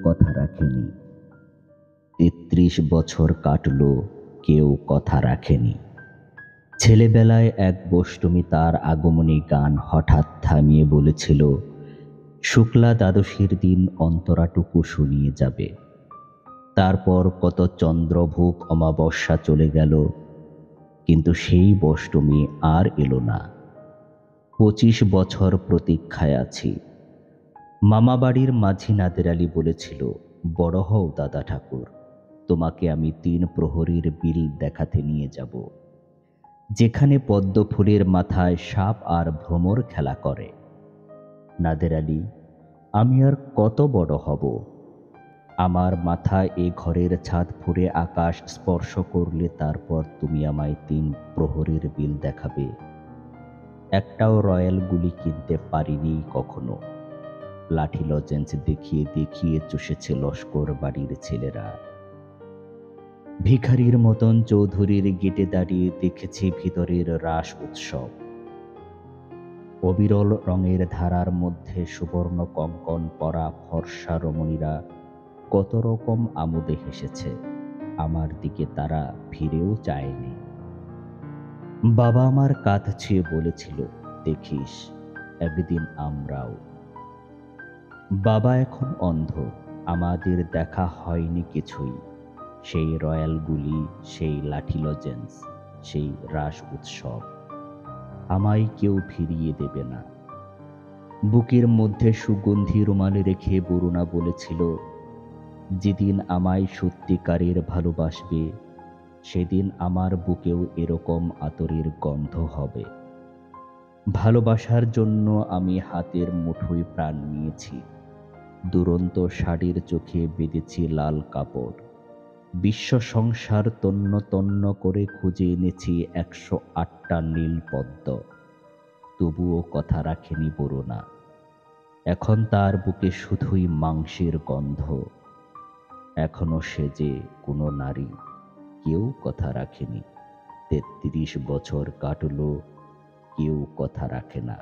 কথা রাখেনি। ৩৩ বছর কাটলো, কেউ কথা রাখেনি। ছেলেবেলায় এক বষ্টমী তার আগমনী গান হঠাৎ থামিয়ে বলেছিল, শুক্লা দ্বাদশীর দিন অন্তরাটুকু শুনিয়ে যাবে। তারপর কত চন্দ্রভোগ অমাবস্যা চলে গেল, কিন্তু সেই বষ্টমী আর এলো না। ২৫ বছর প্রতীক্ষায় আছি। মামাবাড়ির মাঝি নাদের আলী বলেছিল, বড় হও দাদা ঠাকুর, তোমাকে আমি ৩ প্রহরীর বিল দেখাতে নিয়ে যাব, যেখানে পদ্ম ফুলের মাথায় সাপ আর ভ্রমর খেলা করে। নাদের আলী, আমি আর কত বড় হব? আমার মাথায় এ ঘরের ছাদ ফুঁড়ে আকাশ স্পর্শ করলে তারপর তুমি আমায় ৩ প্রহরীর বিল দেখাবে? একটাও রয়্যাল গুলি কিনতে পারিনি কখনো। লাঠি লজেন্স দেখিয়ে দেখিয়ে চষেছে লস্কর বাড়ির ছেলেরা। ভিখারির মতন চৌধুরীর গেটে দাঁড়িয়ে দেখেছি ভিতরের রাস উৎসব। অবিরল রঙের ধারার মধ্যে সুবর্ণ কঙ্কন পরা ফর্সা রমণীরা কত রকম আমোদে হেসেছে। আমার দিকে তারা ফিরেও চায়নি। বাবা আমার কাঁধ ছুঁয়ে বলেছিল, দেখিস একদিন আমরাও। বাবা এখন অন্ধ, আমাদের দেখা হয়নি কিছুই। সেই রয়্যালগুলি, সেই লাঠি লজেন্স, সেই রাস উৎসব আমায় কেউ ফিরিয়ে দেবে না। বুকের মধ্যে সুগন্ধি রুমালে রেখে বরুণা বলেছিল, যেদিন আমায় সত্যিকারের ভালোবাসবে সেদিন আমার বুকেও এরকম আতরের গন্ধ হবে। ভালোবাসার জন্য আমি হাতের মুঠোয় প্রাণ নিয়েছি। দুরন্ত শাড়ির চোখে বেঁধেছি লাল কাপড়। বিশ্ব সংসার তন্ন তন্ন করে খুঁজে এনেছি ১০৮টা নীল পদ্ম, তবুও কথা রাখেনি বরুণা। এখন তার বুকে শুধুই মাংসের গন্ধ। এখনো সে যে কোনো নারী, কেউ কথা রাখেনি। ৩৩ বছর কাটলো, কেউ কথা রাখে না।